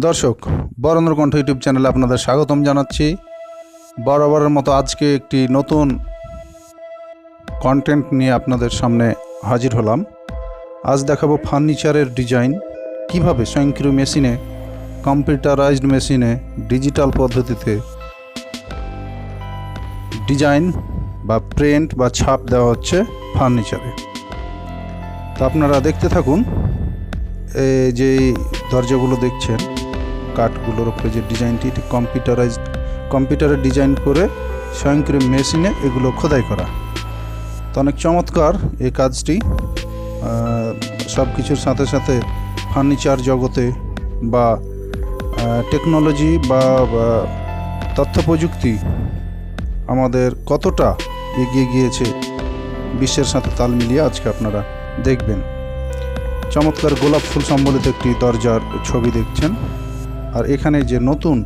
দর্শক, বরেন্দ্র কণ্ঠ ইউটিউব চ্যানেলে আপনাদের স্বাগতম জানাচ্ছি। বরাবরের মতো আজকে একটি নতুন কন্টেন্ট নিয়ে আপনাদের সামনে হাজির হলাম। আজ দেখাবো ফার্নিচারের ডিজাইন কিভাবে স্বয়ংক্রিয় মেশিনে, কম্পিউটারাইজড মেশিনে, ডিজিটাল পদ্ধতিতে ডিজাইন বা প্রিন্ট বা ছাপ দেওয়া হচ্ছে ফার্নিচারে। তো আপনারা দেখতে থাকুন। যে দরজাগুলো দেখছেন, কাঠগুলোর উপরে যে ডিজাইনটি, কম্পিউটারে ডিজাইন করে স্বয়ংক্রিয় মেশিনে এগুলো খোদাই করা। তো অনেক চমৎকার এই কাজটি। সব কিছুর সাথে সাথে ফার্নিচার জগতে বা টেকনোলজি বা তথ্য প্রযুক্তি আমাদের কতটা এগিয়ে গিয়েছে বিশ্বের সাথে তাল মিলিয়ে আজকে আপনারা দেখবেন। চমৎকার গোলাপ ফুল সম্বলিত একটি দরজার ছবি দেখছেন। আর এখানে যে নতুন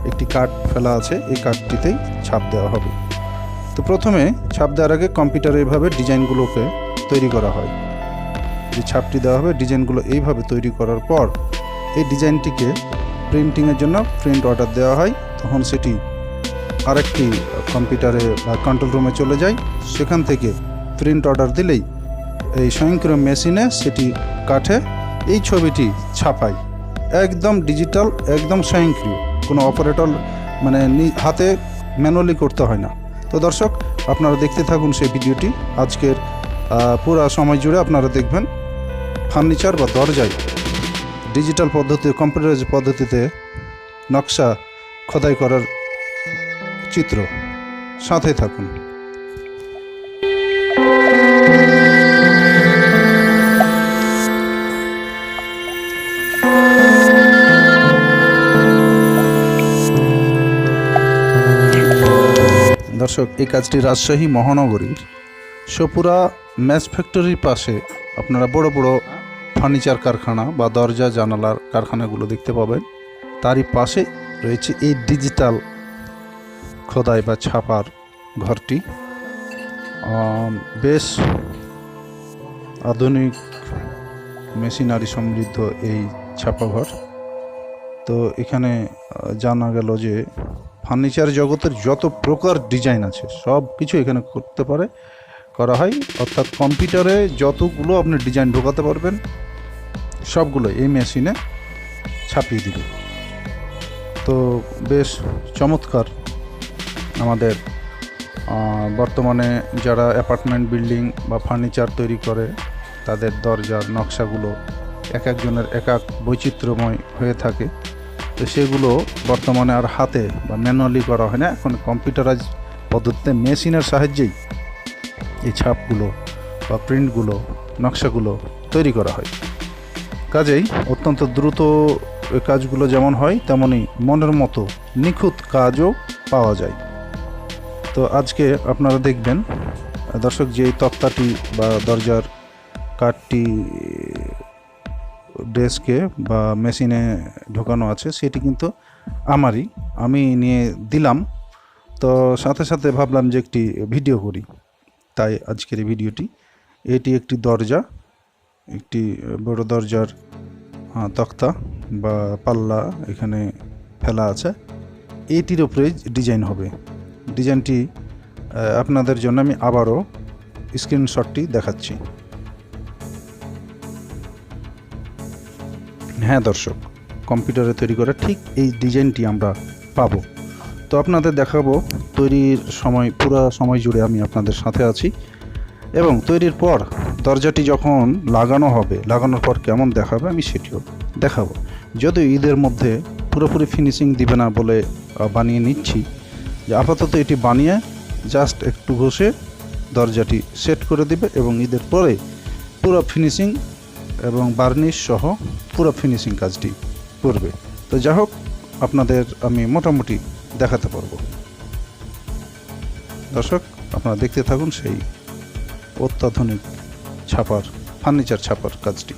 একটি কাঠ ফেলা আছে, এই কাঠটিতেই ছাপ দেওয়া হবে। তো প্রথমে ছাপ দেওয়ার আগে কম্পিউটারে এইভাবে ডিজাইনগুলোকে তৈরি করা হয়। যে ছাপটি দেওয়া হবে, ডিজাইনগুলো এইভাবে তৈরি করার পর এই ডিজাইনটিকে প্রিন্টিংয়ের জন্য প্রিন্ট অর্ডার দেওয়া হয়। তখন সেটি আরেকটি কম্পিউটারে বা কন্ট্রোল রুমে চলে যায়। সেখান থেকে প্রিন্ট অর্ডার দিলেই এই স্বয়ংক্রিয় মেশিনে সেটি কাঠে এই ছবিটি ছাপায়। একদম ডিজিটাল, একদম স্বয়ংক্রিয়, কোনো অপারেটর হাতে ম্যানুয়ালি করতে হয় না। তো দর্শক, আপনারা দেখতে থাকুন সেই ভিডিওটি। আজকের পুরো সময় জুড়ে আপনারা দেখবেন ফার্নিচার বা দরজায় ডিজিটাল পদ্ধতি, কম্পিউটারাইজ পদ্ধতিতে নকশা খোদাই করার চিত্র। সাথে থাকুন। দর্শক, এই কাজটি রাজশাহী মহানগরীর সোপুরা ম্যাচ ফ্যাক্টরির পাশে আপনারা বড় বড় ফার্নিচার কারখানা বা দরজা জানালার কারখানাগুলো দেখতে পাবেন। তারই পাশে রয়েছে এই ডিজিটাল খোদাই বা ছাপার ঘরটি। বেশ আধুনিক মেশিনারি সমৃদ্ধ এই ছাপাঘর। তো এখানে জানা গেল যে ফার্নিচার জগতের যত প্রকার ডিজাইন আছে সব কিছু এখানে করা হয়। অর্থাৎ কম্পিউটারে যতগুলো আপনি ডিজাইন ঢোকাতে পারবেন সবগুলো এই মেশিনে ছাপিয়ে দিবে। তো বেশ চমৎকার। আমাদের বর্তমানে যারা অ্যাপার্টমেন্ট বিল্ডিং বা ফার্নিচার তৈরি করে তাদের দরজার নকশাগুলো এক একজনের এক এক বৈচিত্র্যময় হয়ে থাকে। তো সেগুলো বর্তমানে আর হাতে বা ম্যানুয়ালি করা হয় না, এখন কম্পিউটারাইজ পদ্ধতিতে মেশিনের সাহায্যেই এই ছাপগুলো বা প্রিন্টগুলো, নকশাগুলো তৈরি করা হয়। কাজেই অত্যন্ত দ্রুত কাজগুলো যেমন হয় তেমনই মনের মতো নিখুঁত কাজও পাওয়া যায়। তো আজকে আপনারা দেখবেন দর্শক, যে তক্তাটি বা দরজার কাঠটি ডেস্কে বা মেশিনে ঢোকানো আছে সেটি কিন্তু আমি নিয়ে দিলাম। তো সাথে সাথে ভাবলাম যে একটি ভিডিও করি, তাই আজকের এই ভিডিওটি। এটি একটি দরজা, একটি বড় দরজার তক্তা বা পাল্লা এখানে ফেলা আছে। এটির উপরে ডিজাইন হবে। ডিজাইনটি আপনাদের জন্য আমি আবারও স্ক্রিনশটটি দেখাচ্ছি। হ্যাঁ দর্শক, কম্পিউটারে তৈরি করা ঠিক এই ডিজাইনটি আমরা পাবো। তো আপনাদের দেখাবো তৈরির সময়, পুরো সময় জুড়ে আমি আপনাদের সাথে আছি। এবং তৈরির পর দরজাটি যখন লাগানো হবে, লাগানোর পর কেমন দেখাবে আমি সেটিও দেখাবো। যদিও ঈদের মধ্যে পুরোপুরি ফিনিশিং দিবে না বলে বানিয়ে নিচ্ছি, যে আপাতত এটি বানিয়ে জাস্ট একটু ঘষে দরজাটি সেট করে দিবে এবং ঈদের পরে পুরো ফিনিশিং এবং বার্নিশ সহ পুরো ফিনিশিং কাজটি করবে। তো যাই হোক, আপনাদের আমি মোটামুটি দেখাতে পারবো। দর্শক, আপনারা দেখতে থাকুন সেই অত্যাধুনিক ফার্নিচার ছাপার কাজটি।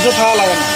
বসে থাকা লাগে না।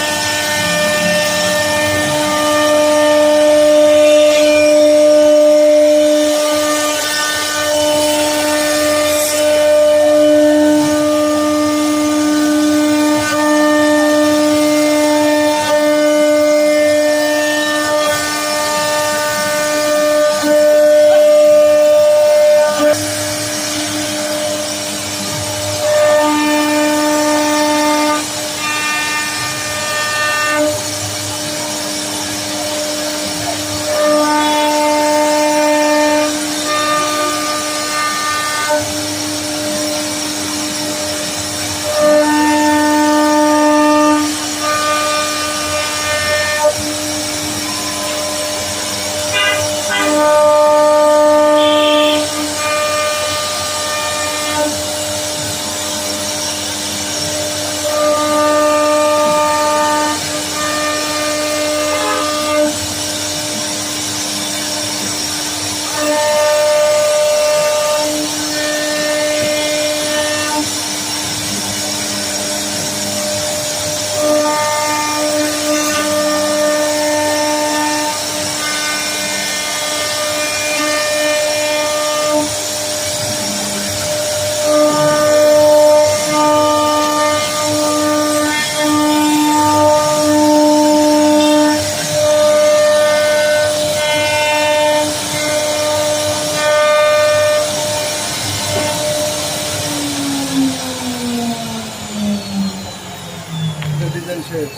ডিজাইন শেষ।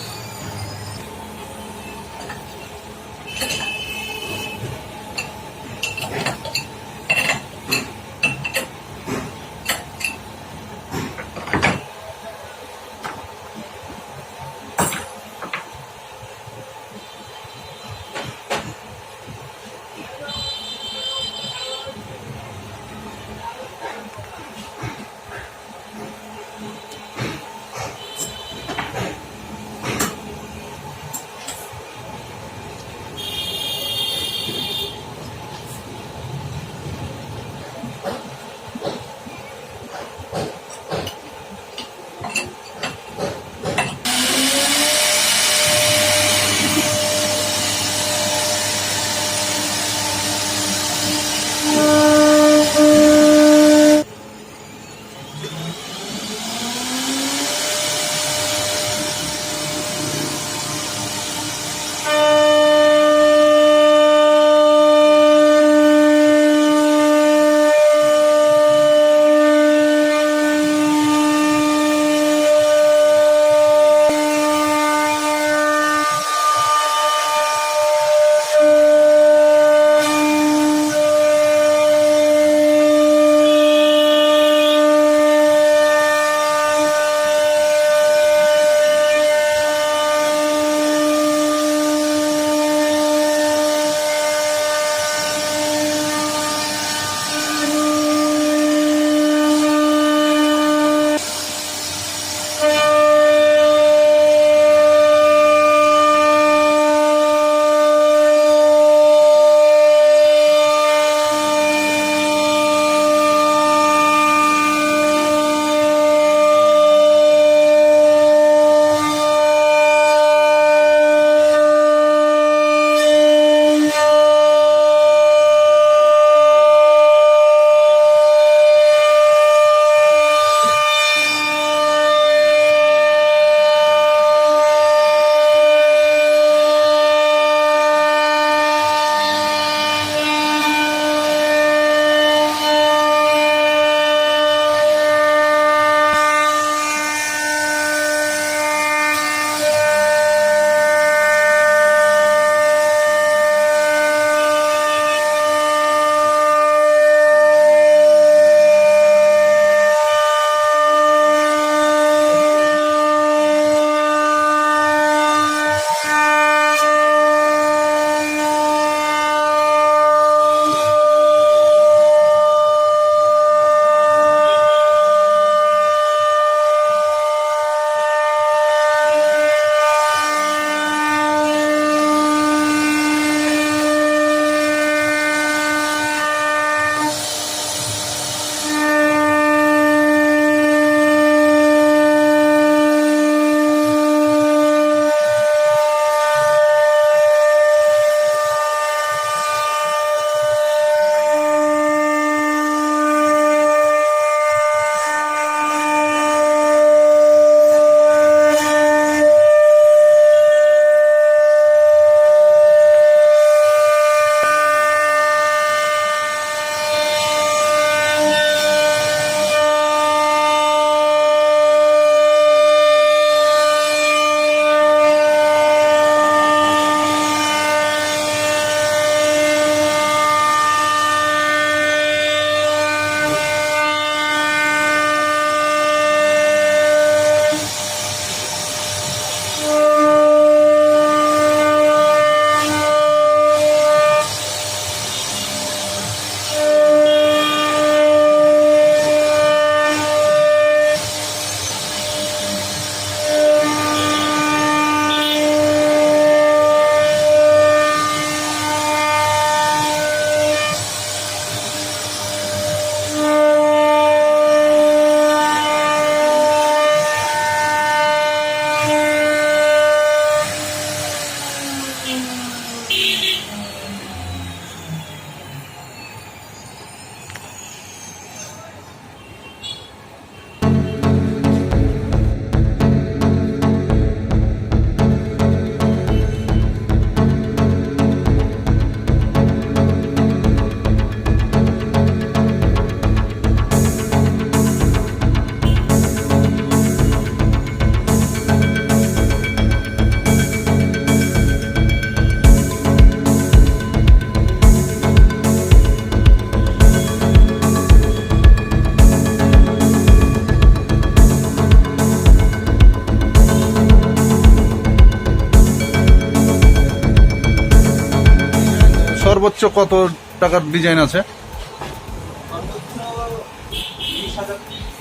সর্বোচ্চ কত টাকার ডিজাইন আছে?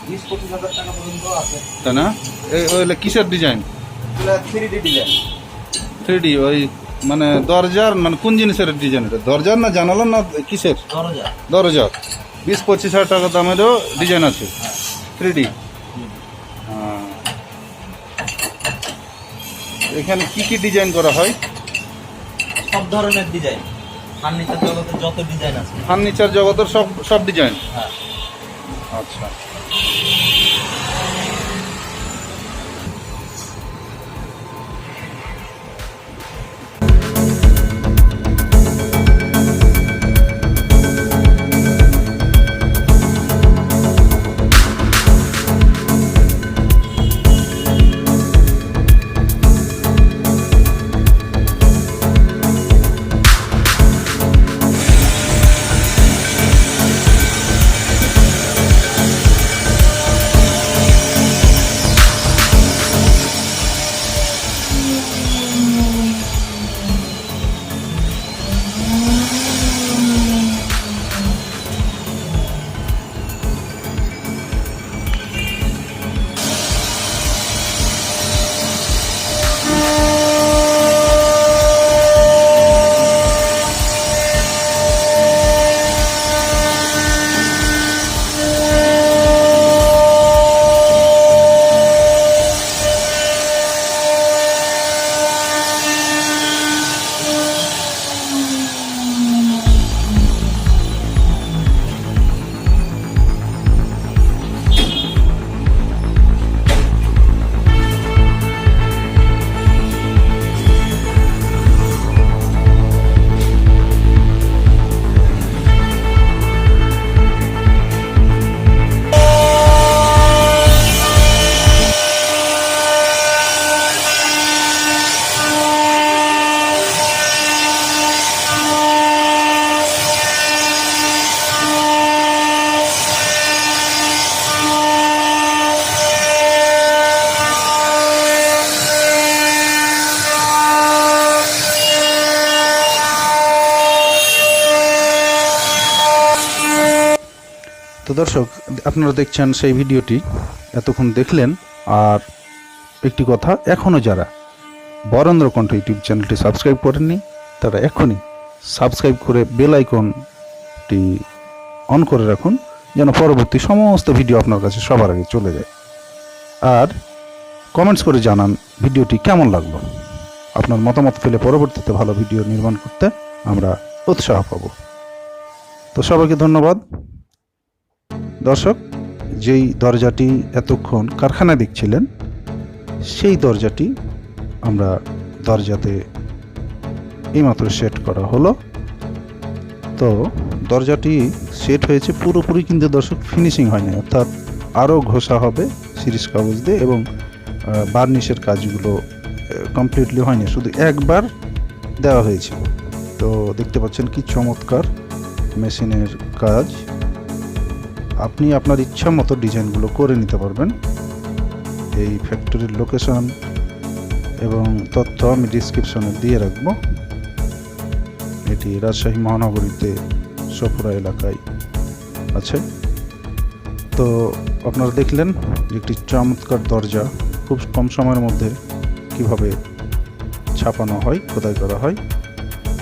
20-25,000 টাকা পর্যন্ত আছে। তাই না? ওইগুলো কিসের ডিজাইন? 3D design. 3D ওই মানে দরজার মানে কোন জিনিসের ডিজাইন? এটা দরজার না জানালার না কিসের? দরজা। 20-25 হাজার টাকা দামেরও ডিজাইন আছে 3D। এখানে কি কি ডিজাইন করা হয়? সব ধরনের ডিজাইন, ফার্নিচার জগতের যত ডিজাইন আছে। ফার্নিচার জগতের সব ডিজাইন। হ্যাঁ। আচ্ছা। তো দর্শক, আপনারা দেখছেন সেই ভিডিওটি, এতক্ষণ দেখলেন। আর একটি কথা, এখনও যারা বরেন্দ্র কণ্ঠ ইউটিউব চ্যানেলটি সাবস্ক্রাইব করেননি তারা এখনই সাবস্ক্রাইব করে বেল আইকনটি অন করে রাখুন, যেন পরবর্তী সমস্ত ভিডিও আপনার কাছে সবার আগে চলে যায়। আর কমেন্টস করে জানান ভিডিওটি কেমন লাগলো। আপনার মতামত পেলে পরবর্তীতে ভালো ভিডিও নির্মাণ করতে আমরা উৎসাহ পাব। তো সবাইকে ধন্যবাদ। দর্শক, যেই দরজাটি এতক্ষণ কারখানায় দেখছিলেন, সেই দরজাটি আমরা দরজাতে এইমাত্র সেট করা হলো। তো দরজাটি সেট হয়েছে পুরোপুরি, কিন্তু দর্শক ফিনিশিং হয়নি, অর্থাৎ আরও ঘষা হবে সিরিজ কাগজ দিয়ে, এবং বার্নিশের কাজগুলো কমপ্লিটলি হয়নি, শুধু একবার দেওয়া হয়েছে। তো দেখতে পাচ্ছেন কি চমৎকার মেশিনের কাজ। আপনি আপনার ইচ্ছা মতো ডিজাইনগুলো করে নিতে পারবেন। এই ফ্যাক্টরির লোকেশন এবং তথ্য আমি ডিসক্রিপশনে দিয়ে রাখব। এটি রাজশাহী মহানগরীতে সপুরা এলাকায় আছে। তো আপনারা দেখলেন একটি চমৎকার দরজা খুব কম সময়ের মধ্যে কিভাবে ছাপানো হয়, খোদাই করা হয়।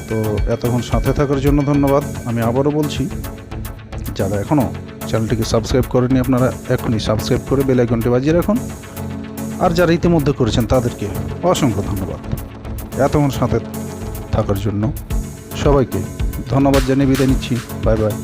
তো এতক্ষণ সাথে থাকার জন্য ধন্যবাদ। আমি আবারও বলছি, যারা এখনও চ্যানেলটিকে সাবস্ক্রাইব করেনি আপনারা এখনই সাবস্ক্রাইব করে বেল আইকনটি বাজিয়ে রাখুন। আর যারা ইতিমধ্যে করেছেন তাদেরকে অসংখ্য ধন্যবাদ। এতক্ষণ সাথে থাকার জন্য সবাইকে ধন্যবাদ জানিয়ে বিদায় নিচ্ছি। Bye bye.